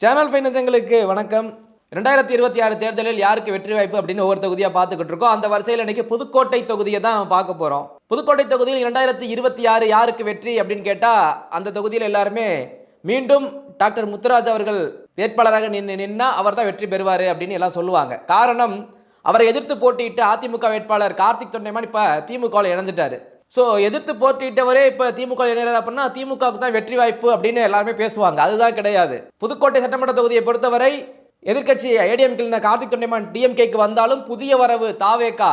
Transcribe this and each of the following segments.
Channel ஃபைனான்ஸங்களுக்கு வணக்கம். 2026 தேர்தலில் யாருக்கு வெற்றி வாய்ப்பு அப்படின்னு ஒவ்வொரு தொகுதியாக பார்த்துக்கிட்டு இருக்கோம். அந்த வரிசையில் இன்னைக்கு புதுக்கோட்டை தொகுதியை தான் நம்ம பார்க்க போகிறோம். புதுக்கோட்டை தொகுதியில் 2026 யாருக்கு வெற்றி அப்படின்னு கேட்டால் அந்த தொகுதியில் எல்லாருமே மீண்டும் டாக்டர் முத்துராஜ் அவர்கள் வேட்பாளராக நின்னா அவர் தான் வெற்றி பெறுவார் அப்படின்னு எல்லாம் சொல்லுவாங்க. காரணம், அவரை எதிர்த்து போட்டியிட்ட அதிமுக வேட்பாளர் கார்த்திக் தொண்டைமான் இப்போ திமுகவில் இணைஞ்சிட்டாரு. ஸோ எதிர்த்து போட்டியிட்டவரே இப்போ திமுக இணையர் அப்படின்னா திமுகவுக்கு தான் வெற்றி வாய்ப்பு அப்படின்னு எல்லாருமே பேசுவாங்க. அதுதான் கிடையாது. புதுக்கோட்டை சட்டமன்ற தொகுதியை பொறுத்தவரை எதிர்கட்சி ஏடிஎம்கே கார்த்திக் தொண்டைமான் டிஎம்கேக்கு வந்தாலும் புதிய வரவு தாவேகா,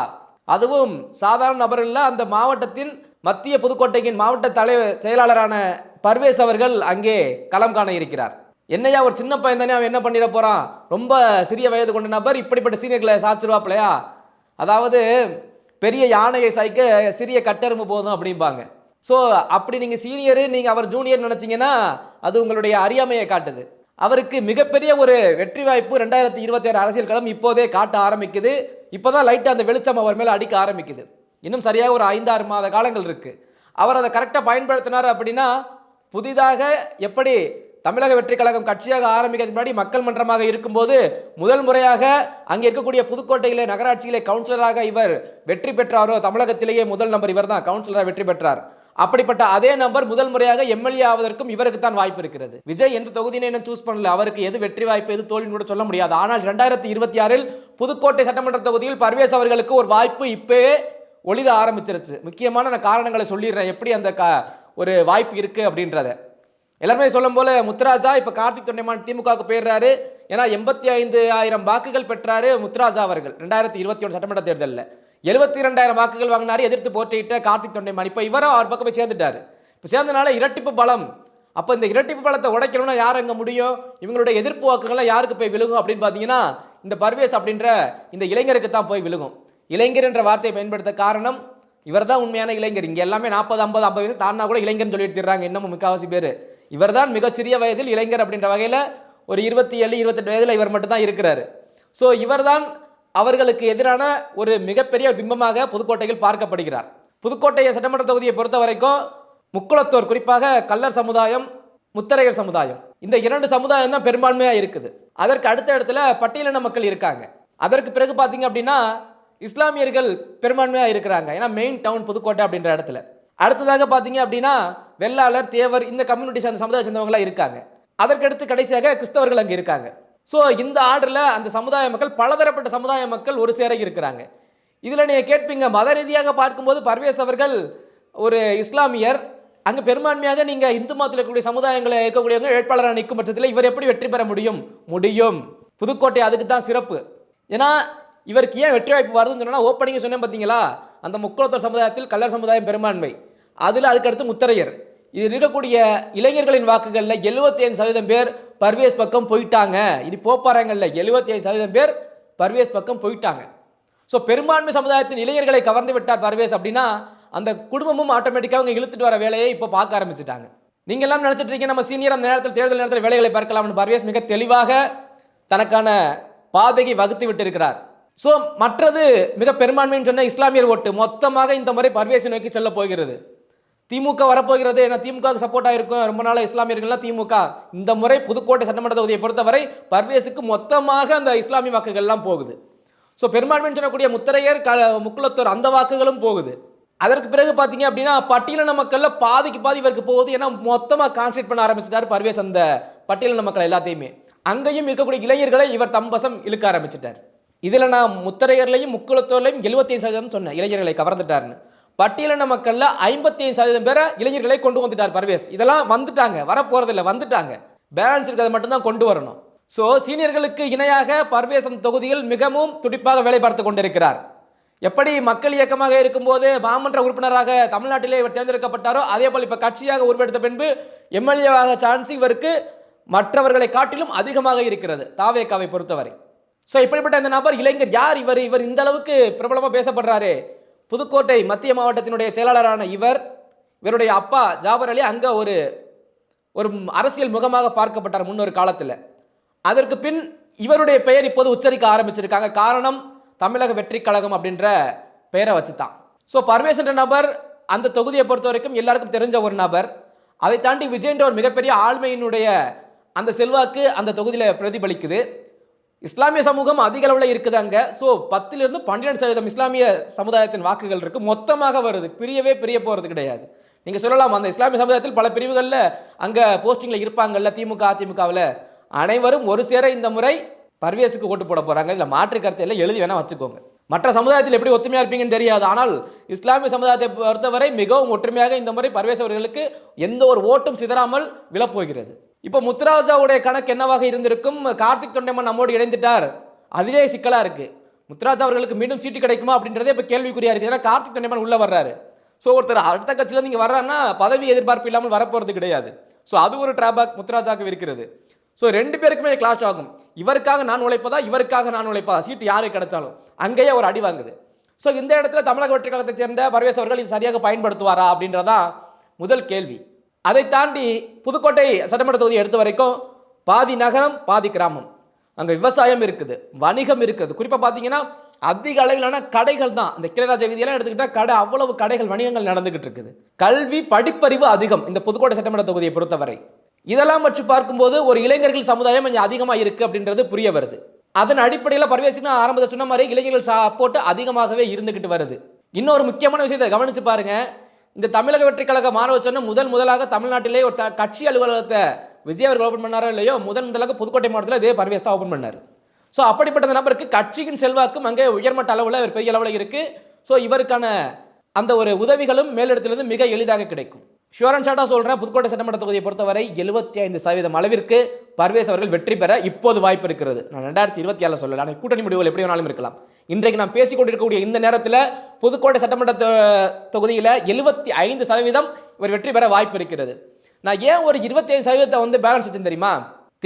அதுவும் சாதாரண நபர் இல்லை, அந்த மாவட்டத்தின் மத்திய புதுக்கோட்டையின் மாவட்ட தலைவர் செயலாளரான பர்வேஸ் அவர்கள் அங்கே களம் காண இருக்கிறார். என்னையா ஒரு சின்ன பையன் தானே, அவன் என்ன பண்ணிட போறான், ரொம்ப சிறிய வயது கொண்ட நபர் இப்படிப்பட்ட சீனியர்களை சாச்சிருவாப்லையா, அதாவது பெரிய யானையை சாய்க்க சிறிய கட்டெரும்பு போதும் அப்படிம்பாங்க. ஸோ அப்படி நீங்கள் சீனியரு, நீங்கள் அவர் ஜூனியர் நினச்சிங்கன்னா அது உங்களுடைய அறியாமையை காட்டுது. அவருக்கு மிகப்பெரிய ஒரு வெற்றி வாய்ப்பு 2026 அரசியல் களம் இப்போதே காட்ட ஆரம்பிக்குது. இப்போதான் லைட்டாக அந்த வெளிச்சம் அவர் மேலே அடிக்க ஆரம்பிக்குது. இன்னும் சரியாக ஒரு 5-6 மாத காலங்கள் இருக்குது. அவர் அதை கரெக்டாக பயன்படுத்தினார் அப்படின்னா புதிதாக எப்படி தமிழக வெற்றி கழகம் கட்சியாக ஆரம்பிக்கிறதுக்கு முன்னாடி மக்கள் மன்றமாக இருக்கும்போது முதல் முறையாக அங்கே இருக்கக்கூடிய புதுக்கோட்டையிலே நகராட்சியிலே கவுன்சிலராக இவர் வெற்றி பெற்றாரோ, தமிழகத்திலேயே முதல் நம்பர் இவர் தான் கவுன்சிலராக வெற்றி பெற்றார். அப்படிப்பட்ட அதே நம்பர் முதல் முறையாக எம்எல்ஏ ஆவதற்கும் இவருக்கு தான் வாய்ப்பு இருக்கிறது. விஜய் எந்த தொகுதியை சூஸ் பண்ணல, அவருக்கு எது வெற்றி வாய்ப்பு எது தோல்வின்னு கூட சொல்ல முடியாது. ஆனால் 2026 புதுக்கோட்டை சட்டமன்ற தொகுதியில் பர்வேஸ் அவர்களுக்கு ஒரு வாய்ப்பு இப்பவே ஒளிர ஆரம்பிச்சிருச்சு. முக்கியமான காரணங்களை சொல்லிடுறேன், எப்படி அந்த ஒரு வாய்ப்பு இருக்கு அப்படின்றத. எல்லாருமே சொல்லும் போல முத்துராஜா இப்போ கார்த்திக் தொண்டைமான் திமுகவுக்கு போயிடுறாரு. ஏன்னா 85,000 வாக்குகள் பெற்றாரு முத்துராஜா அவர்கள் 2021 சட்டமன்ற தேர்தலில். 72,000 வாக்குகள் வாங்கினாரு எதிர்த்து போட்டியிட்ட கார்த்திக் தொண்டைமான். இப்போ இவரும் அவர் பக்கம் போய் சேர்ந்துட்டாரு. இப்போ சேர்ந்தனால இரட்டிப்பு பலம். அப்போ இந்த இரட்டிப்பு பலத்தை உடைக்கணும்னா யார் அங்கே முடியும்? இவங்களுடைய எதிர்ப்பு வாக்குகள்லாம் யாருக்கு போய் விழுகும் அப்படின்னு பார்த்தீங்கன்னா இந்த பர்வேஸ் அப்படின்ற இந்த இளைஞருக்கு தான் போய் விழுகும். இளைஞர் என்ற வார்த்தையை பயன்படுத்த காரணம், இவர் தான் உண்மையான இளைஞர். இங்கே எல்லாமே 40, 50, 50 வயசு தாண்டா கூட இளைஞர்னு சொல்லிட்டு இருக்காங்க இன்னமும் முக்கால்வாசி பேர். இவர் தான் மிகச்சிறிய வயதில் இளைஞர் அப்படின்ற வகையில் ஒரு 27, 28 வயதில் இவர் மட்டும்தான் இருக்கிறாரு. ஸோ இவர் தான் அவர்களுக்கு எதிரான ஒரு மிகப்பெரிய பிம்பமாக புதுக்கோட்டையில் பார்க்கப்படுகிறார். புதுக்கோட்டை சட்டமன்ற தொகுதியை பொறுத்த வரைக்கும் முக்குளத்தோர், குறிப்பாக கல்லர் சமுதாயம், முத்தரையர் சமுதாயம், இந்த 2 சமுதாயம் தான் பெரும்பான்மையாக இருக்குது. அதற்கு அடுத்த இடத்துல பட்டியலின மக்கள் இருக்காங்க. அதற்கு பிறகு பார்த்தீங்க அப்படின்னா இஸ்லாமியர்கள் பெரும்பான்மையாக இருக்கிறாங்க. ஏன்னா மெயின் டவுன் புதுக்கோட்டை அப்படின்ற இடத்துல. அடுத்ததாக பார்த்தீங்க அப்படின்னா வெள்ளாளர், தேவர், இந்த கம்யூனிட்டி அந்த சமுதாய சேர்ந்தவங்களாம் இருக்காங்க. அதற்கடுத்து கடைசியாக கிறிஸ்தவர்கள் அங்கே இருக்காங்க. ஸோ இந்த ஆர்டரில் அந்த சமுதாய மக்கள், பலதரப்பட்ட சமுதாய மக்கள் ஒரு சேர இருக்கிறாங்க. இதில் நீங்கள் கேட்பீங்க, மத ரீதியாக பார்க்கும்போது பர்வேஸ் அவர்கள் ஒரு இஸ்லாமியர், அங்கே பெரும்பான்மையாக நீங்கள் இந்து மதத்தில் இருக்கக்கூடிய சமுதாயங்களை இருக்கக்கூடியவங்க வேட்பாளராக நிற்கும் பட்சத்தில் இவர் எப்படி வெற்றி பெற முடியும்? புதுக்கோட்டை அதுக்கு தான் சிறப்பு. ஏன்னா இவருக்கு ஏன் வெற்றி வாய்ப்பு வருதுன்னு சொன்னால், ஓப்பனிங் சொன்னேன் பார்த்தீங்களா, அந்த முக்குளத்தோர் சமுதாயத்தில் கல்லர் சமுதாயம் பெரும்பான்மை, அதில் அதுக்கடுத்து முத்தரையர். இது இருக்கக்கூடிய இளைஞர்களின் வாக்குகளில் 75% பேர் பர்வேஸ் பக்கம் போயிட்டாங்க. இது போப்பாரங்கள்ல 75% பேர் பர்வேஸ் பக்கம் போயிட்டாங்க. ஸோ பெரும்பான்மை சமுதாயத்தின் இளைஞர்களை கவர்ந்து விட்டார் பர்வேஸ் அப்படின்னா அந்த குடும்பமும் ஆட்டோமேட்டிக்காக அவங்க இழுத்துட்டு வர வேலையை இப்போ பார்க்க ஆரம்பிச்சுட்டாங்க. நீங்கள் எல்லாம் நினச்சிட்டு இருக்கீங்க நம்ம சீனியர் அந்த நேரத்தில் தேர்தல் நேரத்தில் வேலைகளை பார்க்கலாம்னு. பர்வேஸ் மிக தெளிவாக தனக்கான பாதையை வகுத்து விட்டு இருக்கிறார். ஸோ மற்றது மிக பெரும்பான்மைன்னு சொன்ன இஸ்லாமியர் ஓட்டு மொத்தமாக இந்த முறை பர்வேஸை நோக்கி செல்ல போகிறது. திமுக வரப்போகிறது. ஏன்னா திமுகவுக்கு சப்போர்ட்டாக இருக்கும் ரொம்ப நாள் இஸ்லாமியர்கள்லாம் திமுக. இந்த முறை புதுக்கோட்டை சட்டமன்ற தொகுதியை பொறுத்தவரை பர்வேஸுக்கு மொத்தமாக அந்த இஸ்லாமிய வாக்குகள்லாம் போகுது. ஸோ பெரும்பான்மைன்னு சொல்லக்கூடிய முத்தரையர், முக்குளத்தோர் அந்த வாக்குகளும் போகுது. அதற்கு பிறகு பார்த்தீங்க அப்படின்னா பட்டியலின மக்களில் பாதிக்கு பாதி இவருக்கு போகுது. ஏன்னா மொத்தமாக கான்சன்ட்ரேட் பண்ண ஆரம்பிச்சிட்டார் பர்வேஸ் அந்த பட்டியலின மக்கள் எல்லாத்தையுமே. அங்கேயும் இருக்கக்கூடிய இளைஞர்களை இவர் தம்பசம் இழுக்க ஆரம்பிச்சிட்டார். இதில் நான் முத்தரையர்லையும் முக்குளத்தோர்லையும் 75% சொன்னேன் இளைஞர்களை கவர்ந்துட்டார்னு. பட்டியலின மக்கள்ல 55% பேரை இளைஞர்களை கொண்டு வந்துட்டார் பர்வேஸ். இதெல்லாம் வந்துட்டாங்க, வரப்போறதில்லை, வந்துட்டாங்க. பேலன்ஸ் இருக்கிறத மட்டும்தான் கொண்டு வரணும். ஸோ சீனியர்களுக்கு இணையாக பர்வேஸ் அந்த தொகுதியில் மிகவும் துடிப்பாக வேலை பார்த்து கொண்டிருக்கிறார். எப்படி மக்கள் இயக்கமாக இருக்கும்போது மாமன்ற உறுப்பினராக தமிழ்நாட்டிலே இவர் தேர்ந்தெடுக்கப்பட்டாரோ அதே போல் இப்போ கட்சியாக உருவெடுத்த பின்பு எம்எல்ஏவாக சான்ஸ் இவருக்கு மற்றவர்களை காட்டிலும் அதிகமாக இருக்கிறது தாவேகாவை பொறுத்தவரை. ஸோ இப்படிப்பட்ட இந்த நபர் இளைஞர் யார் இவர்? இவர் இந்த அளவுக்கு பிரபலமாக பேசப்படுறாரு. புதுக்கோட்டை மத்திய மாவட்டத்தினுடைய செயலாளரான இவருடைய அப்பா ஜாபர் அலி அங்கே ஒரு அரசியல் முகமாக பார்க்கப்பட்டார் முன்னொரு காலத்தில். அதற்கு பின் இவருடைய பெயர் இப்போது உச்சரிக்க ஆரம்பிச்சிருக்காங்க. காரணம், தமிழக வெற்றி கழகம் அப்படின்ற பெயரை வச்சு தான். ஸோ பர்வேஸ் என்ற நபர் அந்த தொகுதியை பொறுத்த வரைக்கும் எல்லாருக்கும் தெரிஞ்ச ஒரு நபர். அதை தாண்டி விஜய் என்ற ஒரு மிகப்பெரிய ஆளுமையினுடைய அந்த செல்வாக்கு அந்த தொகுதியில் பிரதிபலிக்குது. இஸ்லாமிய சமூகம் அதிக அளவில் இருக்குது அங்க. ஸோ 10லிருந்து 12% இஸ்லாமிய சமுதாயத்தின் வாக்குகள் இருக்கு, மொத்தமாக வருது, பிரிய போறது கிடையாது. நீங்க சொல்லலாம் அந்த இஸ்லாமிய சமுதாயத்தில் பல பிரிவுகளில் அங்க போஸ்டிங்ல இருப்பாங்கல்ல, திமுக அதிமுகவில் அனைவரும் ஒரு சேர இந்த முறை பர்வேஸுக்கு ஓட்டு போட போறாங்க. இதுல மாற்று கருத்தை எல்லாம் எழுதி வேணா வச்சுக்கோங்க. மற்ற சமுதாயத்தில் எப்படி ஒற்றுமையா இருப்பீங்கன்னு தெரியாது, ஆனால் இஸ்லாமிய சமுதாயத்தை பொறுத்தவரை மிகவும் ஒற்றுமையாக இந்த முறை பர்வேஸ் அவர்களுக்கு எந்த ஒரு ஓட்டும் சிதறாமல் விழப்போகிறது. இப்போ முத்துராஜாவுடைய கணக்கு என்னவாக இருந்திருக்கும்? கார்த்திக் தொண்டைமான் நம்மோடு இணைந்துட்டார், அதுவே சிக்கலா இருக்கு. முத்துராஜா அவர்களுக்கு மீண்டும் சீட்டு கிடைக்குமா அப்படின்றதே இப்போ கேள்விக்குறியா இருக்கு. ஏன்னா கார்த்திக் தொண்டைமான் உள்ள வர்றாரு. ஸோ ஒருத்தர் அடுத்த கட்சியில நீங்க வர்றாருன்னா பதவி எதிர்பார்ப்பு இல்லாமல் வரப்போறது கிடையாது. ஸோ அது ஒரு டிராபேக் முத்துராஜாவுக்கு இருக்கிறது. ஸோ ரெண்டு பேருக்குமே கிளாஷ் ஆகும். இவருக்காக நான் உழைப்பதா, இவருக்காக நான் உழைப்பதா, சீட்டு யாருக்கு கிடைச்சாலும் அங்கேயே ஒரு அடி வாங்குது. ஸோ இந்த இடத்துல தமிழக வெற்றி கழகத்தை சேர்ந்த பர்வேஸ் அவர்கள் இது சரியாக பயன்படுத்துவாரா அப்படின்றதான் முதல் கேள்வி. அதை தாண்டி புதுக்கோட்டை சட்டமன்ற தொகுதி எடுத்த வரைக்கும் பாதி நகரம் பாதி கிராமம். அங்கே விவசாயம் இருக்குது, வணிகம் இருக்குது. குறிப்பாக பார்த்தீங்கன்னா அதிக அளவிலான கடைகள் தான். இந்த கிளராஜ வீதியெல்லாம் எடுத்துக்கிட்டால் கடை, அவ்வளவு கடைகள், வணிகங்கள் நடந்துகிட்டு இருக்குது. கல்வி படிப்பறிவு அதிகம் இந்த புதுக்கோட்டை சட்டமன்ற தொகுதியை பொறுத்தவரை. இதெல்லாம் வச்சு பார்க்கும்போது ஒரு இளைஞர்கள் சமுதாயம் கொஞ்சம் அதிகமாக இருக்கு அப்படின்றது புரிய வருது. அதன் அடிப்படையில் பர்வேஸுக்கு ஆரம்பத்தில் சொன்ன மாதிரி இளைஞர்கள் சப்போர்ட் அதிகமாகவே இருந்துகிட்டு வருது. இன்னொரு முக்கியமான விஷயத்தை கவனிச்சு பாருங்க. இந்த தமிழக வெற்றி கழக மாணவ சொன்ன முதலாக தமிழ்நாட்டிலே ஒரு கட்சி அலுவலகத்தை விஜய் அவர்கள் ஓப்பன் பண்ணாரோ இல்லையோ, முதலாக புதுக்கோட்டை மாவட்டத்தில் இதே பர்வேஸ் தான் ஓப்பன் பண்ணார். ஸோ அப்படிப்பட்ட நபருக்கு கட்சியின் செல்வாக்கும் அங்கே உயர்மட்ட அளவில் பெரிய அளவில் இருக்கு. ஸோ இவருக்கான அந்த ஒரு உதவிகளும் மேலிடத்திலிருந்து மிக எளிதாக கிடைக்கும். ஷுவர் அண்ட் ஷார்ட்டாக சொல்கிறேன், புதுக்கோட்டை சட்டமன்ற தொகுதியை பொறுத்தவரை 75% அளவிற்கு பர்வேஸ் அவர்கள் வெற்றி பெற இப்போது வாய்ப்பு இருக்கிறது. நான் 2027 சொல்லல, ஆனால் கூட்டணி முடிவுகள் எப்படி வேணாலும் இருக்கலாம். இன்றைக்கு நான் பேசிக் கொண்டிருக்கக்கூடிய இந்த நேரத்தில் புதுக்கோட்டை சட்டமன்ற தொகுதியில் 75% இவர் வெற்றி பெற வாய்ப்பு இருக்கிறது. நான் ஏன் ஒரு 25% வந்து பேலன்ஸ் வச்சு தெரியுமா?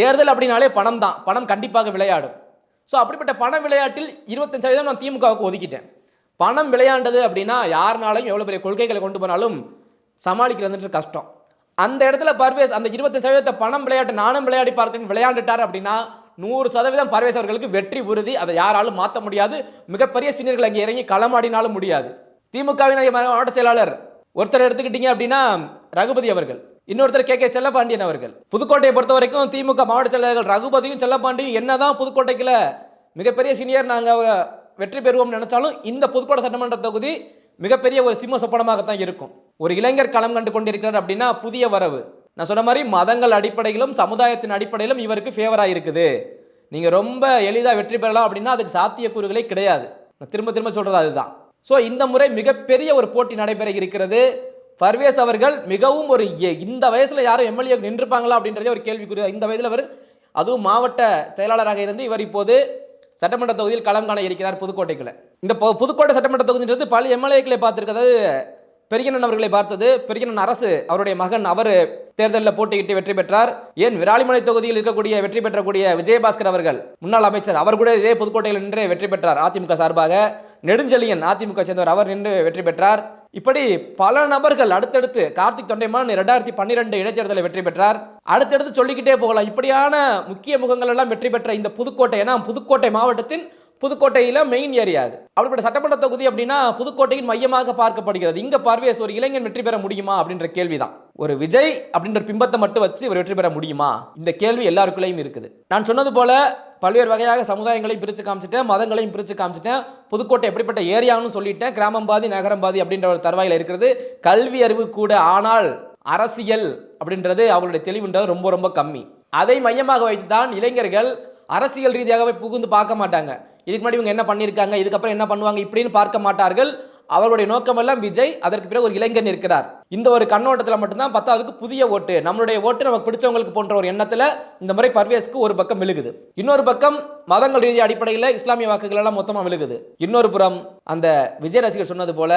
தேர்தல் அப்படின்னாலே பணம் தான், பணம் கண்டிப்பாக விளையாடும். ஸோ அப்படிப்பட்ட பண விளையாட்டில் 25% நான் திமுகவுக்கு ஒதுக்கிட்டேன். பணம் விளையாண்டது அப்படின்னா யாருனாலையும் எவ்வளோ பெரிய கொள்கைகளை கொண்டு போனாலும் சமாளிக்கிறது கஷ்டம். அந்த இடத்துல பர்வேஸ் அந்த 25% பணம் விளையாட்டு நானும் விளையாடி பார்க்கிறேன் விளையாண்டுட்டார் அப்படின்னா 100% பர்வேஸ் அவர்களுக்கு வெற்றி உறுதி. அதை யாராலும் மாற்ற முடியாது. மிகப்பெரிய சீனியர்கள் அங்கே இறங்கி களமாடினாலும் முடியாது. திமுகவின் மாவட்ட செயலாளர் ஒருத்தர் எடுத்துக்கிட்டீங்க அப்படின்னா ரகுபதி அவர்கள், இன்னொருத்தர் கே செல்லப்பாண்டியன் அவர்கள். புதுக்கோட்டையை பொறுத்த வரைக்கும் திமுக மாவட்ட செயலாளர்கள் ரகுபதியும் செல்லப்பாண்டியும் என்னதான் புதுக்கோட்டைக்குள்ள மிகப்பெரிய சீனியர் நாங்கள் வெற்றி பெறுவோம் நினைச்சாலும் இந்த புதுக்கோட்டை சட்டமன்ற தொகுதி மிகப்பெரிய ஒரு சிம்ம சொப்பனமாகத்தான் இருக்கும். ஒரு இளைஞர் களம் கண்டு கொண்டிருக்கிறார் அப்படின்னா புதிய வரவு. நான் சொன்ன மாதிரி மதங்கள் அடிப்படையிலும் சமுதாயத்தின் அடிப்படையிலும் இவருக்கு ஃபேவராக இருக்குது. நீங்கள் ரொம்ப எளிதாக வெற்றி பெறலாம் அப்படின்னா அதுக்கு சாத்தியக்கூறுகளே கிடையாது. நான் திரும்ப சொல்கிறது அதுதான். ஸோ இந்த முறை மிகப்பெரிய ஒரு போட்டி நடைபெற இருக்கிறது. பர்வேஸ் அவர்கள் மிகவும் ஒரு இந்த வயசில் யாரும் எம்எல்ஏ நின்றுப்பாங்களா அப்படின்றதே ஒரு கேள்விக்குரிய. இந்த வயதில் அவர் அதுவும் மாவட்ட செயலாளராக இருந்து இவர் இப்போது சட்டமன்ற தொகுதியில் களம் காண இருக்கிறார் புதுக்கோட்டைக்குள்ள. இந்த புதுக்கோட்டை சட்டமன்ற தொகுதின்றது பல எம்எல்ஏக்களை பார்த்திருக்கிறது. பெரியண்ணன் அவர்களை பார்த்தது, பெரியண்ணன் அரசு அவருடைய மகன், அவர் தேர்தலில் போட்டியிட்டு வெற்றி பெற்றார். ஏன் விராலிமலை தொகுதியில் இருக்கக்கூடிய வெற்றி பெற்றக்கூடிய விஜயபாஸ்கர் அவர்கள் முன்னாள் அமைச்சர், அவர் கூட இதே புதுக்கோட்டையில் நின்று வெற்றி பெற்றார் அதிமுக சார்பாக. நெடுஞ்செழியன் அதிமுக சேர்ந்தவர், அவர் நின்று வெற்றி பெற்றார். இப்படி பல நபர்கள் அடுத்தடுத்து, கார்த்திக் தொண்டைமான் 2012 இடைத்தேர்தலில் வெற்றி பெற்றார். அடுத்தடுத்து சொல்லிக்கிட்டே போகலாம். இப்படியான முக்கிய முகங்கள் எல்லாம் வெற்றி பெற்ற இந்த புதுக்கோட்டை, ஏன்னா புதுக்கோட்டை மாவட்டத்தின் புதுக்கோட்டையில மெயின் ஏரியா அது. அப்படிப்பட்ட சட்டமன்ற தொகுதி அப்படின்னா புதுக்கோட்டையின் மையமாக பார்க்கப்படுகிறது. இங்க பர்வேஸ் ஒரு இளைஞன் வெற்றி பெற முடியுமா அப்படின்ற கேள்விதான். ஒரு விஜய் அப்படின்ற பிம்பத்தை மட்டும் வச்சு இவர் வெற்றி பெற முடியுமா? இந்த கேள்வி எல்லாருக்குள்ளேயும் இருக்குது. நான் சொன்னது போல பல்வேறு வகையாக சமுதாயங்களையும் பிரித்து காமிச்சிட்டேன், மதங்களையும் பிரித்து காமிச்சிட்டேன். புதுக்கோட்டை எப்படிப்பட்ட ஏரியான்னு சொல்லிட்டேன். கிராமம் பாதி நகரம் பாதி அப்படின்ற ஒரு தருவாயில் இருக்கிறது. கல்வி அறிவு கூட, ஆனால் அரசியல் அப்படின்றது அவங்களுடைய தெளிவுன்றது ரொம்ப ரொம்ப கம்மி. அதை மையமாக வைத்து தான் இளைஞர்கள் அரசியல் ரீதியாகவே புகுந்து பார்க்க மாட்டாங்க. இதுக்கு முன்னாடி இவங்க என்ன பண்ணியிருக்காங்க, இதுக்கப்புறம் என்ன பண்ணுவாங்க இப்படின்னு பார்க்க மாட்டார்கள். அவருடைய நோக்கமெல்லாம் விஜய், அதற்கு பிறகு ஒரு இளைஞன் இருக்கிறார். இந்த ஒரு கண்ணோட்டத்தில் மட்டும்தான் 10வது புதிய ஓட்டு, நம்மளுடைய ஓட்டு நமக்கு பிடிச்சவங்களுக்கு போன்ற ஒரு எண்ணத்தில் இந்த முறை பர்வேஸ்க்கு ஒரு பக்கம் விழுகுது. இன்னொரு பக்கம் மதங்கள் ரீதிய அடிப்படையில் இஸ்லாமிய வாக்குகள் எல்லாம் மொத்தமாக விழுகுது. இன்னொரு புறம் அந்த விஜய் ரசிகர் சொன்னது போல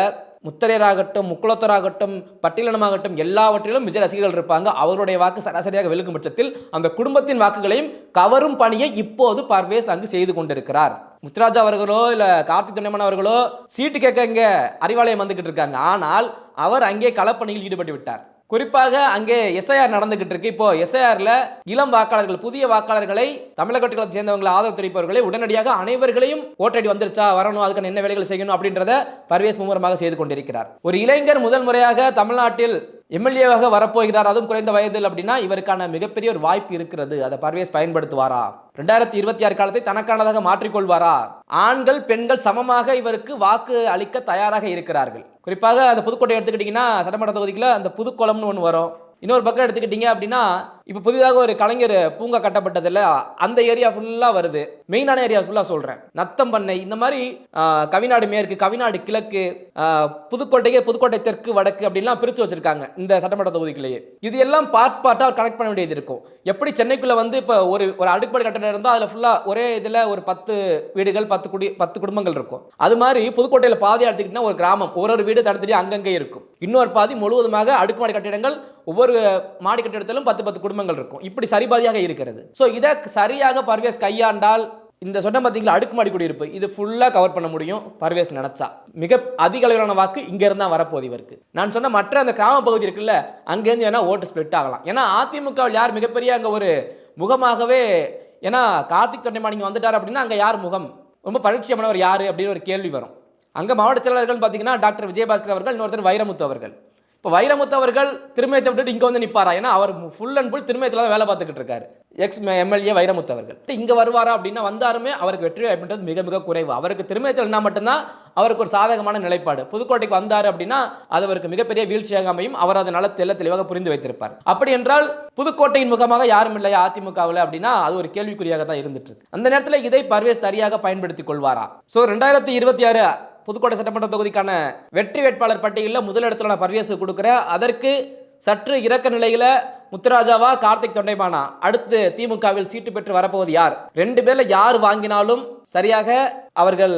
முத்தரையராகட்டும், முக்குளத்தராகட்டும், பட்டியலினமாகட்டும் எல்லாவற்றிலும் விஜய் ரசிகர்கள் இருப்பாங்க. அவருடைய வாக்கு சராசரியாக விழுகும் பட்சத்தில் அந்த குடும்பத்தின் வாக்குகளையும் கவரும் பணியை இப்போது பர்வேஸ் அங்கு செய்து கொண்டிருக்கிறார். முத்துராஜா அவர்களோ இல்ல கார்த்திக் தொண்டைமான் அவர்களோ சீட்டு கேட்க இங்க அறிவாலயம் வந்துகிட்டு இருக்காங்க. ஆனால் அவர் அங்கே களப்பணியில் ஈடுபட்டு விட்டார். குறிப்பாக அங்கே எஸ்ஐஆர் நடந்துகிட்டு இருக்கு. இப்போ எஸ்ஐஆர்ல இளம் வாக்காளர்கள், புதிய வாக்காளர்களை, தமிழகத்தை சேர்ந்தவங்களை ஆதரவு தெரிவிப்பவர்களை உடனடியாக அனைவர்களையும் ஓட்டடி வந்துருச்சா, வரணும், அதுக்கான என்ன வேலைகள் செய்யணும் அப்படின்றத பர்வேஸ் மும்முரமாக செய்து கொண்டிருக்கிறார். ஒரு இளைஞர் முதல் முறையாக தமிழ்நாட்டில் எம்எல்ஏவாக வரப்போகிறார், அதுவும் குறைந்த வயதில் அப்படின்னா இவருக்கான மிகப்பெரிய ஒரு வாய்ப்பு இருக்கிறது. அதை பர்வேஸ் பயன்படுத்துவாரா? 2026 காலத்தை தனக்கானதாக மாற்றிக்கொள்வாரா? ஆண்கள் பெண்கள் சமமாக இவருக்கு வாக்கு அளிக்க தயாராக இருக்கிறார்கள். குறிப்பாக அந்த புதுக்கோட்டை எடுத்துக்கிட்டீங்கன்னா சட்டமன்ற தொகுதிக்குள்ள அந்த புதுக்குளம்னு ஒன்று வரும். இன்னொரு பக்கம் எடுத்துக்கிட்டீங்க அப்படின்னா இப்போ புதிதாக ஒரு கலைஞர் பூங்கா கட்டப்பட்டதில்ல, அந்த ஏரியா ஃபுல்லாக வருது. மெயினான ஏரியா ஃபுல்லாக சொல்கிறேன். நத்தம்பண்ணை, இந்த மாதிரி கவிநாடு மேற்கு, கவிநாடு கிழக்கு, புதுக்கோட்டை தெற்கு, வடக்கு அப்படின்லாம் பிரித்து வச்சிருக்காங்க இந்த சட்டமன்ற தொகுதிக்குள்ளேயே. இது எல்லாம் பார்ட்டாக கனெக்ட் பண்ண வேண்டியது இருக்கும். எப்படி சென்னைக்குள்ளே வந்து இப்போ ஒரு அடுக்குமாடி கட்டணம் இருந்தால் அதில் ஃபுல்லாக ஒரே இதில் ஒரு 10 வீடுகள் 10 குடும்பங்கள் இருக்கும். அது மாதிரி புதுக்கோட்டையில் பாதி எடுத்துக்கிட்டிங்கன்னா ஒரு கிராமம், ஒரு வீடு தனித்தனியாக அங்கங்கே இருக்கும். இன்னொரு பாதி முழுவதுமாக அடுக்குமாடி கட்டிடங்கள், ஒவ்வொரு மாடி கட்டிடத்திலும் 10 குடும்பங்கள் இருக்கும். இப்படி சரிபாதியாக இருக்கிறது. ஸோ இதை சரியாக பர்வேஸ் கையாண்டால் இந்த சொன்ன பார்த்தீங்களா அடுக்குமாடி குடியிருப்பு, இது ஃபுல்லாக கவர் பண்ண முடியும் பர்வேஸ் நினைச்சா. மிக அதிக அளவிலான வாக்கு இங்க இருந்தா வரப்போகுது இவருக்கு. நான் சொன்ன மற்ற அந்த கிராம பகுதி இருக்குல்ல, அங்கேருந்து வேணா ஓட்டு ஸ்பிளிட் ஆகலாம். ஏன்னா அதிமுக யார் மிகப்பெரிய அங்கே ஒரு முகமாகவே, ஏன்னா கார்த்திக் தொண்டைமான் இங்கே வந்துட்டார் அப்படின்னா அங்கே யார் முகம், ரொம்ப பரிட்சயமானவர் யார் அப்படின்னு ஒரு கேள்வி வரும். அங்கே மாவட்ட செயலாளர்கள் பார்த்தீங்கன்னா டாக்டர் விஜயபாஸ்கர் அவர்கள், இன்னொருத்தர் வைரமுத்து அவர்கள். இப்போ வைரமுத்து அவர்கள் திருமயத்தை விட்டுட்டு இங்கே வந்து நிற்பாரா? ஏன்னா அவர் ஃபுல் அண்ட் ஃபுல் திருமயத்தில் தான் வேலை பார்த்துக்கிட்டு இருக்காரு. எக்ஸ் எம்எல்ஏ வைரமுத்து அவர்கள் இங்கே வருவாரா அப்படின்னா வந்தாருமே அவருக்கு வெற்றி வாய்ப்புன்றது மிக மிக குறைவு. அவருக்கு திருமயத்தில் என்ன மட்டும்தான் அவருக்கு ஒரு சாதகமான நிலைப்பாடு. புதுக்கோட்டைக்கு வந்தார் அப்படின்னா அது அவருக்கு மிகப்பெரிய வீழ்ச்சியாக அமையும். அவர் அதை நல்ல தெளிவாக புரிந்து வைத்திருப்பார். அப்படி என்றால் புதுக்கோட்டையின் முகமாக யாரும் இல்லையா அதிமுகவில் அப்படின்னா அது ஒரு கேள்விக்குறியாக தான் இருந்துட்டு இருக்கு. அந்த நேரத்தில் இதை பர்வேஸ் சரியாக பயன்படுத்திக் கொள்வாரா? ஸோ 2026 புதுக்கோட்டை சட்டமன்ற தொகுதிக்கான வெற்றி வேட்பாளர் பட்டியலில் முதலிடத்தில் நான் பர்வேஸ் கொடுக்குறேன். அதற்கு சற்று இறக்க நிலையில முத்துராஜாவா கார்த்திக் தொண்டைமானா, அடுத்து திமுகவில் சீட்டு பெற்று வரப்போவது யார்? 2 பேர்ல யார் வாங்கினாலும் சரியாக அவர்கள்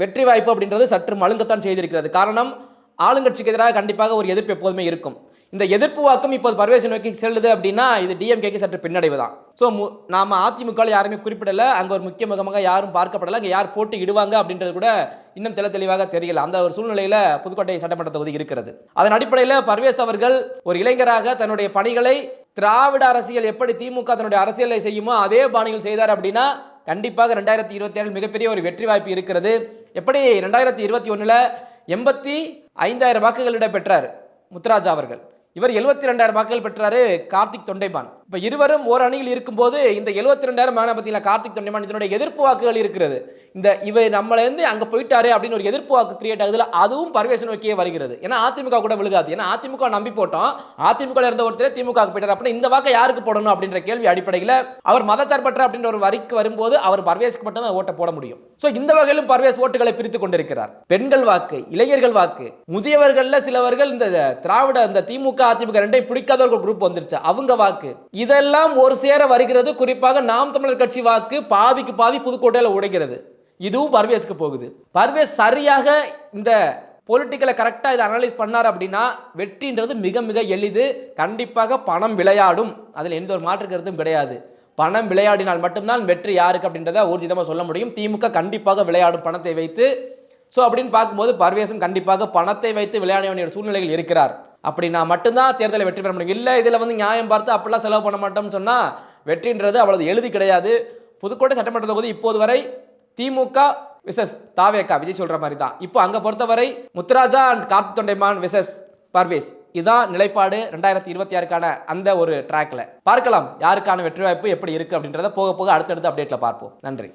வெற்றி வாய்ப்பு அப்படின்றது சற்று மழுங்கத்தான் செய்திருக்கிறது. காரணம், ஆளுங்கட்சிக்கு எதிராக கண்டிப்பாக ஒரு எதிர்ப்பு எப்போதுமே இருக்கும். இந்த எதிர்ப்பு வாக்கும் இப்போது பர்வேஸ் நோக்கி செல்லுது அப்படின்னா இது டிஎம்கேக்கு சற்று பின்னடைவு தான். ஸோ நாம அதிமுக யாருமே குறிப்பிடலை, அங்கே ஒரு முக்கிய முகமாக யாரும் பார்க்கப்படலை, அங்கே யார் போட்டி இடுவாங்க அப்படின்றது கூட இன்னும் தெளிவாக தெரியல. அந்த ஒரு சூழ்நிலையில் புதுக்கோட்டை சட்டமன்ற தொகுதி இருக்கிறது. அதன் அடிப்படையில் பர்வேஸ் அவர்கள் ஒரு இளைஞராக தன்னுடைய பணிகளை திராவிட அரசியல் எப்படி திமுக தன்னுடைய அரசியலை செய்யுமோ அதே பாணியில் செய்தார் அப்படின்னா கண்டிப்பாக 2027 மிகப்பெரிய ஒரு வெற்றி வாய்ப்பு இருக்கிறது. எப்படி 2021 85,000 வாக்குகளிட பெற்றார் முத்துராஜா அவர்கள், இவர் 72,000 வாக்குகள் பெற்றாரு கார்த்திக் தொண்டைமான். இப்போ இருவரும் ஒரு அணியில் இருக்கும்போது இந்த 72,000 வாங்கின பார்த்தீங்களா கார்த்திக் தொண்டைமான், இதனுடைய எதிர்ப்பு வாக்குகள் இருக்கிறது. இந்த இவர் நம்மளேருந்து அங்கே போயிட்டாரு அப்படின்னு ஒரு எதிர்ப்பு வாக்கு கிரியேட் ஆகுதுல, அதுவும் பர்வேஸ் நோக்கியே வருகிறது. ஏன்னா அதிமுக கூட விழுகாது. ஏன்னா அதிமுக நம்பி போட்டோம், அதிமுக இருந்த ஒருத்தர் திமுக போயிட்டார் அப்படின்னா இந்த வாக்கை யாருக்கு போடணும் அப்படின்ற கேள்வி அடிப்படையில் அவர் மதச்சார்பற்ற அப்படின்ற ஒரு வரிக்கு வரும்போது அவர் பர்வேஸ்க்கு மட்டும் தான் ஓட்டை போட முடியும். ஸோ இந்த வகையிலும் பர்வேஸ் ஓட்டுகளை பிரித்து கொண்டிருக்கிறார். பெண்கள் வாக்கு, இளைஞர்கள் வாக்கு, முதியவர்கள்ல சிலவர்கள் இந்த திராவிட இந்த திமுக அதிமுக ரெண்டையும் பிடிக்காத ஒரு குரூப் வந்துருச்சு, அவங்க வாக்கு, இதெல்லாம் ஒரு சேர வருகிறது. குறிப்பாக நாம் தமிழர் கட்சி வாக்கு பாதிக்கு பாதி புதுக்கோட்டையில் உடைகிறது. இதுவும் பர்வேஸ்க்கு போகுது. பர்வேஸ் சரியாக இந்த பொலிட்டிக்கலை கரெக்டாக இதை அனலைஸ் பண்ணார் அப்படின்னா வெற்றின்றது மிக மிக எளிது. கண்டிப்பாக பணம் விளையாடும், அதில் எந்த ஒரு மாற்று கருத்தும் கிடையாது. பணம் விளையாடினால் மட்டும்தான் வெற்றி யாருக்கு அப்படின்றத ஊர்ஜிதமாக சொல்ல முடியும். திமுக கண்டிப்பாக விளையாடும் பணத்தை வைத்து. ஸோ அப்படின்னு பார்க்கும்போது பர்வேஸும் கண்டிப்பாக பணத்தை வைத்து விளையாட வேண்டிய சூழ்நிலைகள் இருக்கிறார். அப்படின்னா மட்டும்தான் தேர்தலை வெற்றி பெற முடியும். இல்லை இதில் வந்து நியாயம் பார்த்து அப்படிலாம் செலவு பண்ண மாட்டோம்னு சொன்னால் வெற்றின்றது அவ்வளவு எழுதி கிடையாது. புதுக்கோட்டை சட்டமன்ற தொகுதி இப்போது வரை திமுக விசஸ் தாவேகா, விஜய் சொல்ற மாதிரி தான். இப்போ அங்கே பொறுத்தவரை முத்துராஜா அண்ட் கார்த்திக் தொண்டைமான் விசஸ் பர்வேஸ், இதான் நிலைப்பாடு 2026க்கான அந்த ஒரு ட்ராக்ல. பார்க்கலாம் யாருக்கான வெற்றி வாய்ப்பு எப்படி இருக்கு அப்படின்றத போக போக அடுத்தடுத்த அப்டேட்ல பார்ப்போம். நன்றி.